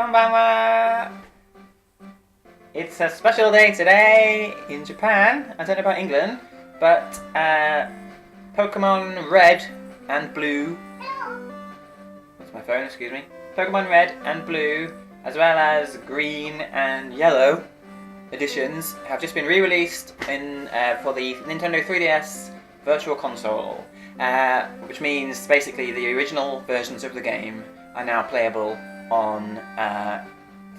Konbanwa! It's a special day today in Japan. I don't know about England, but Pokemon Red and Blue. That's my phone, excuse me. Pokemon Red and Blue, as well as Green and Yellow editions, have just been re-released for the Nintendo 3DS Virtual Console, which means basically the original versions of the game are now playable on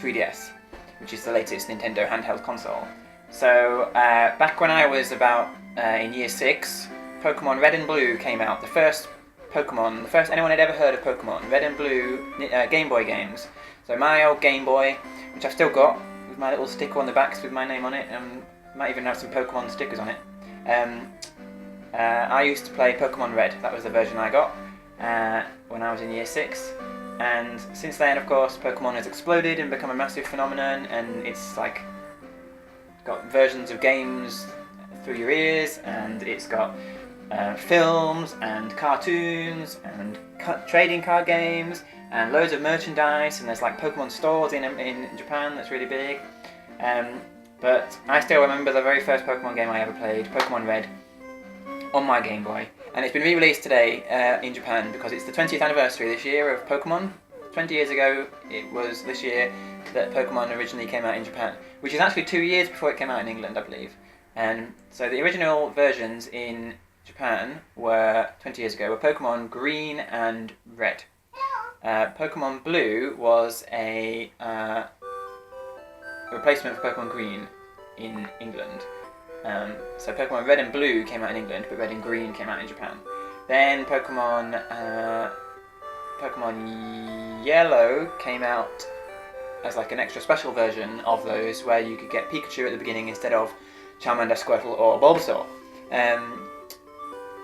3DS, which is the latest Nintendo handheld console. So back when I was about in year 6, Pokemon Red and Blue came out. The first anyone had ever heard of Pokemon Red and Blue Game Boy games. So my old Game Boy, which I've still got, with my little sticker on the backs with my name on it, and might even have some Pokemon stickers on it. I used to play Pokemon Red. That was the version I got when I was in year 6. And since then, of course, Pokemon has exploded and become a massive phenomenon, and it's like got versions of games through your ears, and it's got films and cartoons and trading card games and loads of merchandise, and there's like Pokemon stores in Japan that's really big. But I still remember the very first Pokemon game I ever played, Pokemon Red, on my Game Boy. And it's been re-released today in Japan because it's the 20th anniversary this year of Pokemon. 20 years ago, it was this year that Pokemon originally came out in Japan, which is actually 2 years before it came out in England, I believe. And so the original versions in Japan were 20 years ago were Pokemon Green and Red. Pokemon Blue was a replacement for Pokemon Green in England. So Pokemon Red and Blue came out in England, but Red and Green came out in Japan. Then Pokemon Yellow came out as like an extra special version of those, where you could get Pikachu at the beginning instead of Charmander, Squirtle, or Bulbasaur.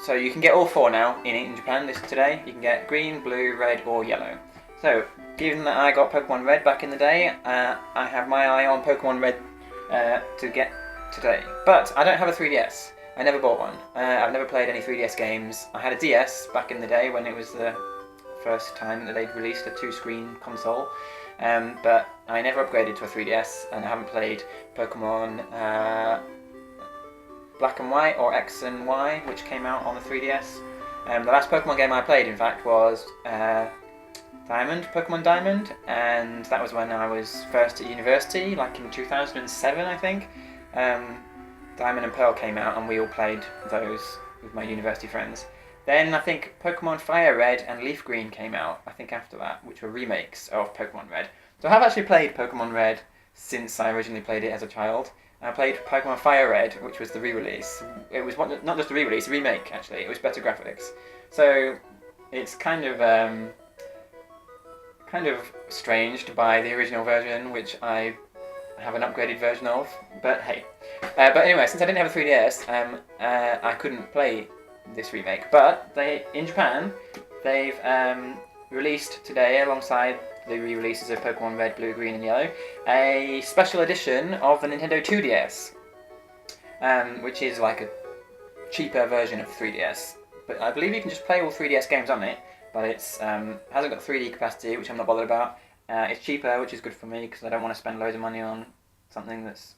So you can get all four now in Japan today. You can get Green, Blue, Red, or Yellow. So, given that I got Pokemon Red back in the day, I have my eye on Pokemon Red to get today. But I don't have a 3DS. I never bought one. I've never played any 3DS games. I had a DS back in the day when it was the first time that they'd released a 2-screen console. But I never upgraded to a 3DS, and I haven't played Pokemon Black and White or X and Y, which came out on the 3DS. The last Pokemon game I played, in fact, was Pokemon Diamond, and that was when I was first at university, like in 2007, I think. Diamond and Pearl came out, and we all played those with my university friends. Then I think Pokemon Fire Red and Leaf Green came out, I think after that, which were remakes of Pokemon Red. So I have actually played Pokemon Red since I originally played it as a child. I played Pokemon Fire Red, which was the re-release. It was not just a re-release, a remake actually. It was better graphics. So it's kind of strange to buy the original version, which I have an upgraded version of. But hey. But anyway, since I didn't have a 3DS, I couldn't play this remake. But in Japan, they've released today, alongside the re-releases of Pokemon Red, Blue, Green and Yellow, a special edition of the Nintendo 2DS, which is like a cheaper version of 3DS. But I believe you can just play all 3DS games on it, but it's hasn't got 3D capacity, which I'm not bothered about. It's cheaper, which is good for me, because I don't want to spend loads of money on something that's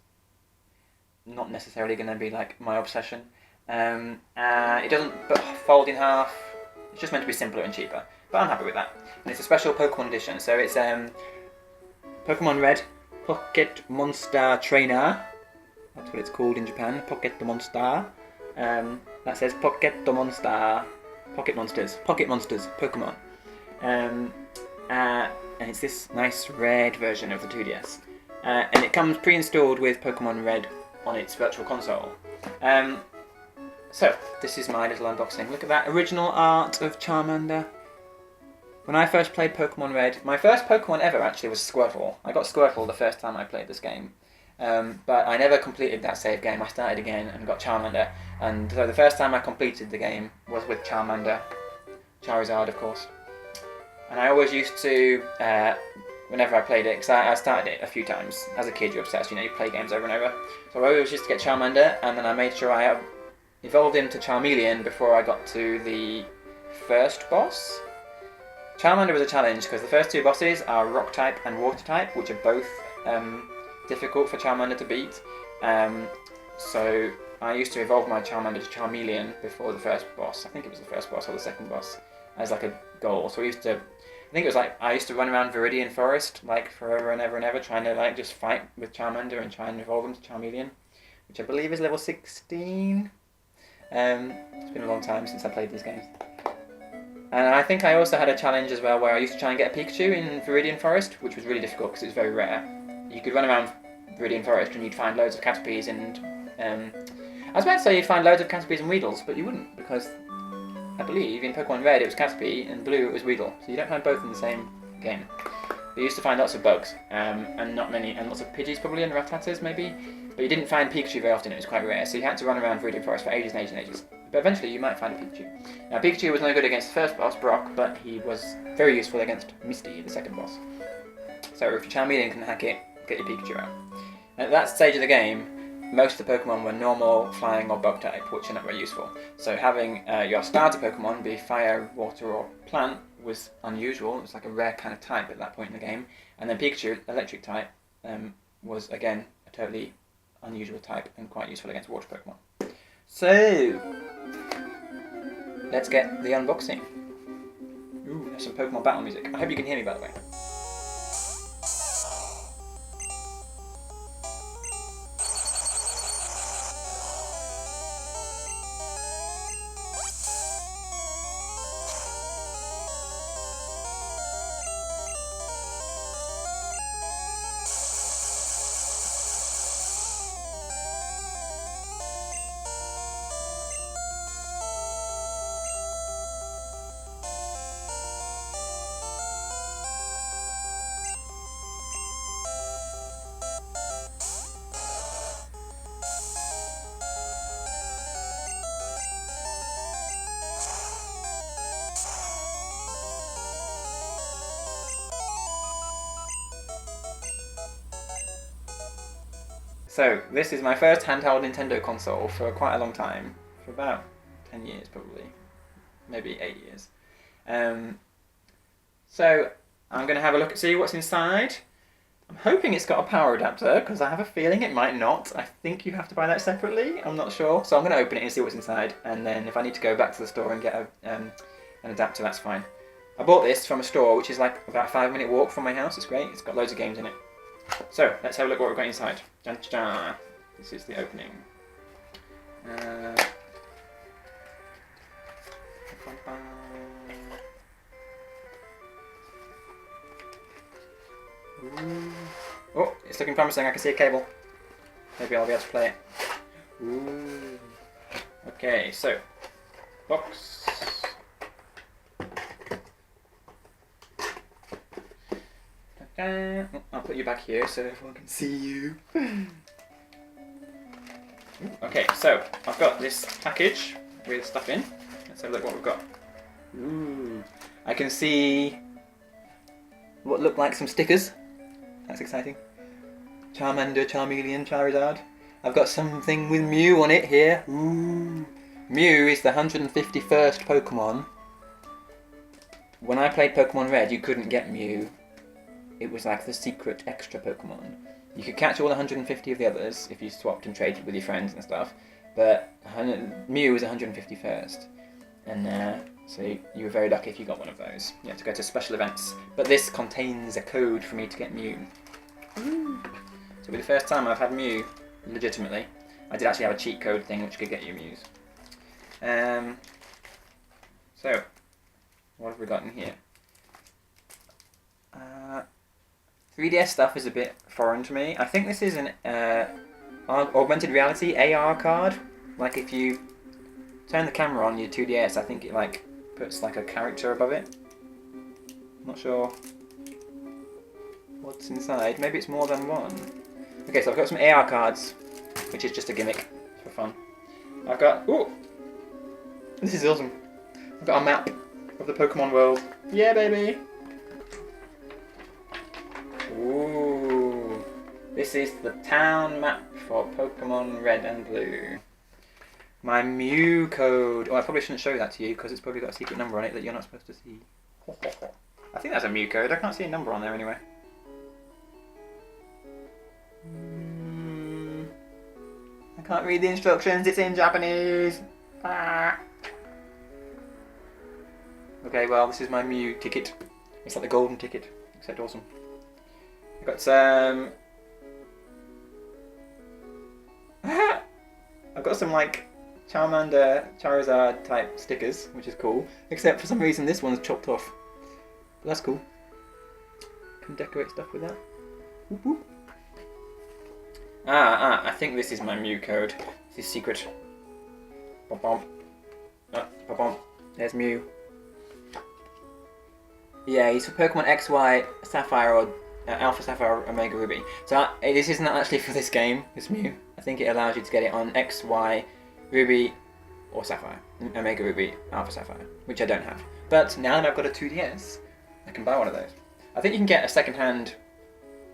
not necessarily going to be like my obsession. It doesn't fold in half. It's just meant to be simpler and cheaper, but I'm happy with that. And it's a special Pokemon edition, so it's Pokemon Red Pocket Monster Trainer. That's what it's called in Japan, Pocket Monster. That says Pocket Monster. Pocket Monsters, Pokemon. And it's this nice red version of the 2DS. And it comes pre-installed with Pokemon Red on its virtual console. So, this is my little unboxing. Look at that original art of Charmander. When I first played Pokemon Red, my first Pokemon ever actually was Squirtle. I got Squirtle the first time I played this game. But I never completed that save game. I started again and got Charmander. And so the first time I completed the game was with Charmander. Charizard, of course. And I always used to, whenever I played it, because I started it a few times. As a kid, you're obsessed, you play games over and over. So I always used to get Charmander, and then I made sure I evolved him to Charmeleon before I got to the first boss. Charmander was a challenge because the first two bosses are Rock type and Water type, which are both difficult for Charmander to beat. So I used to evolve my Charmander to Charmeleon before the first boss. I think it was the first boss or the second boss as like a goal. So I used to run around Viridian Forest like forever and ever and ever, trying to like just fight with Charmander and try and evolve him to Charmeleon, which I believe is level 16. It's been a long time since I played these games. And I think I also had a challenge as well where I used to try and get a Pikachu in Viridian Forest, which was really difficult because it was very rare. You could run around Viridian Forest and you'd find loads of Caterpies and I was about to say you'd find loads of Caterpies and Weedles, but you wouldn't, because I believe in Pokemon Red it was Caterpie and Blue it was Weedle, so you don't find both in the same game. But you used to find lots of bugs, and not many, and lots of Pidgeys probably, and Rattatas maybe, but you didn't find Pikachu very often. It was quite rare, so you had to run around Viridian Forest for ages and ages and ages. But eventually you might find a Pikachu. Now Pikachu was no good against the first boss, Brock, but he was very useful against Misty, the second boss. So if your Charmeleon can hack it, get your Pikachu out. At that stage of the game, most of the Pokemon were normal, flying or bug type, which are not very useful. So having your starter Pokemon be fire, water or plant was unusual. It was like a rare kind of type at that point in the game. And then Pikachu, electric type, was again a totally unusual type and quite useful against water Pokemon. So, let's get the unboxing. Ooh, there's some Pokemon battle music. I hope you can hear me, by the way. So, this is my first handheld Nintendo console for quite a long time. For about 10 years, probably. Maybe 8 years. So, I'm going to have a look and see what's inside. I'm hoping it's got a power adapter, because I have a feeling it might not. I think you have to buy that separately. I'm not sure. So I'm going to open it and see what's inside. And then if I need to go back to the store and get an adapter, that's fine. I bought this from a store, which is like about a 5-minute walk from my house. It's great. It's got loads of games in it. So, let's have a look at what we've got inside. Dun, dun, dun. This is the opening. Oh, it's looking promising. I can see a cable. Maybe I'll be able to play it. Ooh. Okay, so, box. I'll put you back here so everyone can see you. Okay, so I've got this package with stuff in. Let's have a look what we've got. Ooh, I can see what look like some stickers. That's exciting. Charmander, Charmeleon, Charizard. I've got something with Mew on it here. Ooh. Mew is the 151st Pokemon. When I played Pokemon Red, you couldn't get Mew. It was like the secret extra Pokemon. You could catch all 150 of the others if you swapped and traded with your friends and stuff, but Mew was 151st. And so you were very lucky if you got one of those. You had to go to special events. But this contains a code for me to get Mew. So it'll be the first time I've had Mew, legitimately. I did actually have a cheat code thing which could get you Mews. So, what have we got in here? 3DS stuff is a bit foreign to me. I think this is an augmented reality AR card. Like if you turn the camera on your 2DS, I think it like puts like a character above it. Not sure what's inside. Maybe it's more than one. Okay, so I've got some AR cards, which is just a gimmick for fun. I've got, ooh, this is awesome. I've got a map of the Pokemon world. Yeah, baby. Ooh, this is the town map for Pokemon Red and Blue. My Mew code. Oh, I probably shouldn't show that to you because it's probably got a secret number on it that you're not supposed to see. I think that's a Mew code. I can't see a number on there anyway. I can't read the instructions. It's in Japanese. Ah. Okay, well, this is my Mew ticket. It's like the golden ticket, except awesome. I've got some... I've got some, like, Charmander, Charizard type stickers, which is cool. Except for some reason this one's chopped off. But that's cool. Can decorate stuff with that. Whoop, whoop. I think this is my Mew code. This is secret. Bom bom. Bom bom. There's Mew. Yeah, he's for Pokemon X, Y, Sapphire, or Alpha Sapphire, Omega Ruby. So this isn't actually for this game, this Mew. I think it allows you to get it on X, Y, Ruby, or Sapphire. Omega Ruby, Alpha Sapphire, which I don't have. But now that I've got a 2DS, I can buy one of those. I think you can get a second-hand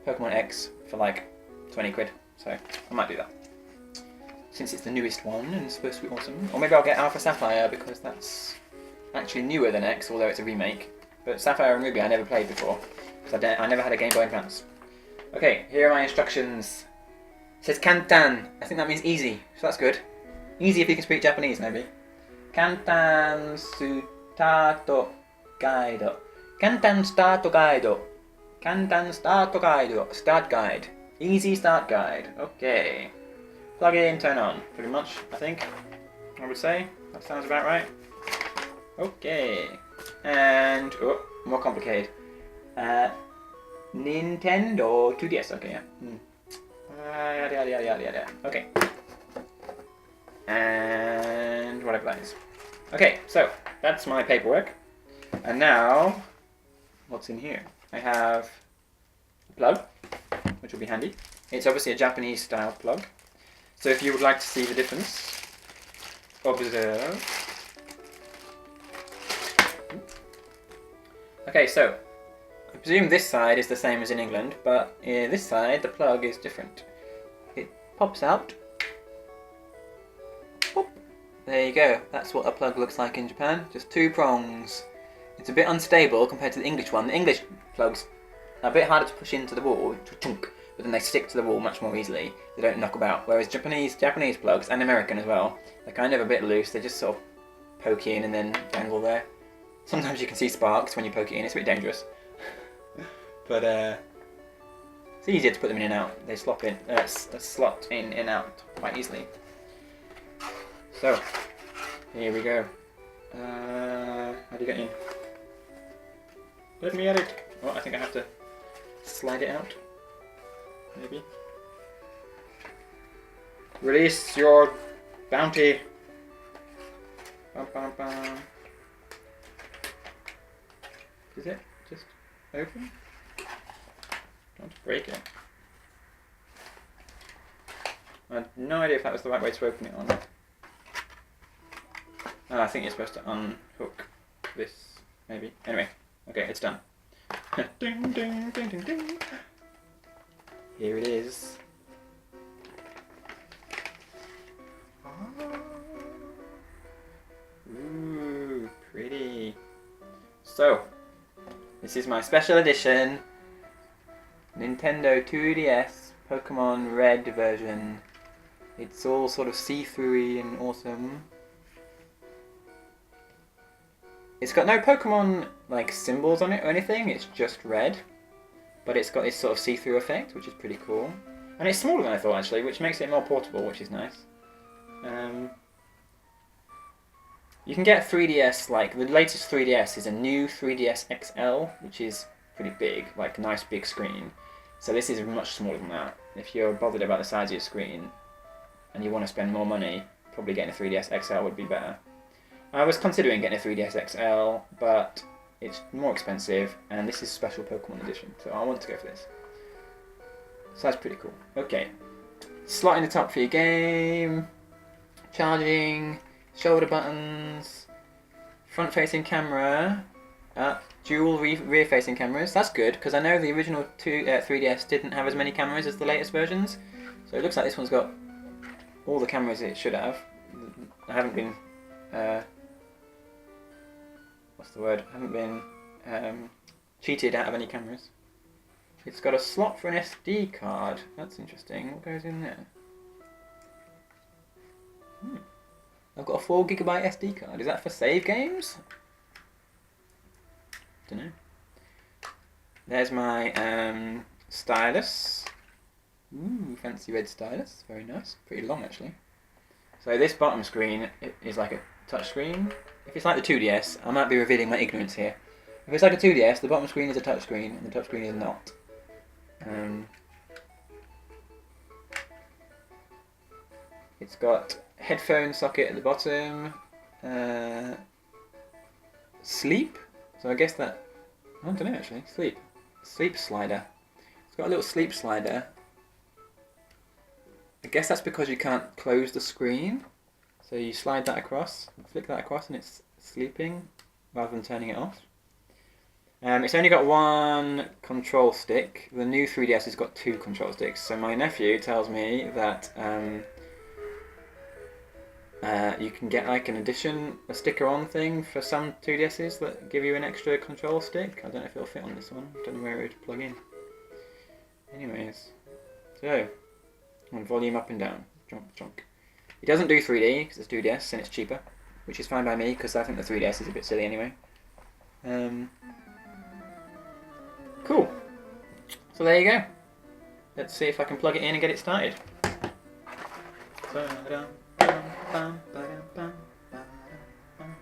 Pokemon X for like 20 quid, so I might do that. Since it's the newest one and it's supposed to be awesome. Or maybe I'll get Alpha Sapphire because that's actually newer than X, although it's a remake. But Sapphire and Ruby I never played before, because I never had a Game Boy Advance. Okay, here are my instructions. It says Kantan. I think that means easy, so that's good. Easy if you can speak Japanese, maybe. Kantan Stato Guide. Kantan Stato Guide. Kantan Stato Guide. Start guide. Easy start guide. Okay. Plug in, turn on. Pretty much, I think. I would say. That sounds about right. Okay. And, oh, more complicated. Nintendo 2DS, okay, yeah. Yada yada yada yada. Okay. And whatever that is. Okay, so that's my paperwork. And now, what's in here? I have a plug, which will be handy. It's obviously a Japanese style plug. So if you would like to see the difference, observe. Okay, so I presume this side is the same as in England, but this side the plug is different. It pops out. Boop. There you go. That's what a plug looks like in Japan. Just two prongs. It's a bit unstable compared to the English one. The English plugs are a bit harder to push into the wall, but then they stick to the wall much more easily. They don't knock about. Whereas Japanese plugs, and American as well, they're kind of a bit loose. They just sort of poke in and then dangle there. Sometimes you can see sparks when you poke it in. It's a bit dangerous. But it's easier to put them in and out. They slot in and out quite easily. So, here we go. How do you get in? Let me at it. Oh, I think I have to slide it out. Maybe. Release your bounty. Bum, bum, bum. Is it just open? Don't break it. I had no idea if that was the right way to open it or not. Oh, I think you're supposed to unhook this, maybe. Anyway, okay, it's done. Ding, ding, ding, ding, ding. Here it is. Ooh, pretty. So, this is my special edition Nintendo 2DS Pokemon Red version. It's all sort of see-through-y and awesome. It's got no Pokemon like symbols on it or anything, it's just red. But it's got this sort of see-through effect, which is pretty cool. And it's smaller than I thought actually, which makes it more portable, which is nice. You can get 3DS, like the latest 3DS is a new 3DS XL, which is pretty big, like a nice big screen. So this is much smaller than that. If you're bothered about the size of your screen and you want to spend more money, probably getting a 3DS XL would be better. I was considering getting a 3DS XL, but it's more expensive, and this is special Pokemon edition, so I want to go for this. So that's pretty cool. Okay, slot in the top for your game, charging, shoulder buttons, front-facing camera, dual rear-facing cameras. That's good, because I know the original 3DS didn't have as many cameras as the latest versions, so it looks like this one's got all the cameras it should have. I haven't been... what's the word? I haven't been cheated out of any cameras. It's got a slot for an SD card. That's interesting. What goes in there? I've got a 4GB SD card. Is that for save games? Don't know. There's my stylus. Ooh, fancy red stylus. Very nice. Pretty long actually. So this bottom screen is like a touch screen. If it's like the 2DS, I might be revealing my ignorance here. If it's like a 2DS, the bottom screen is a touch screen and the top screen is not. It's got headphone socket at the bottom. Sleep. So I guess that, I don't know actually. Sleep slider. It's got a little sleep slider. I guess that's because you can't close the screen. So you slide that across, flick that across, and it's sleeping rather than turning it off. It's only got one control stick. The new 3DS has got 2 control sticks. So my nephew tells me that you can get like an addition, a sticker-on thing for some 2DSs that give you an extra control stick. I don't know if it'll fit on this one. I don't know where it would plug in. Anyways, so on volume up and down, jump, jump. It doesn't do 3D because it's 2DS and it's cheaper, which is fine by me because I think the 3DS is a bit silly anyway. Cool. So there you go. Let's see if I can plug it in and get it started.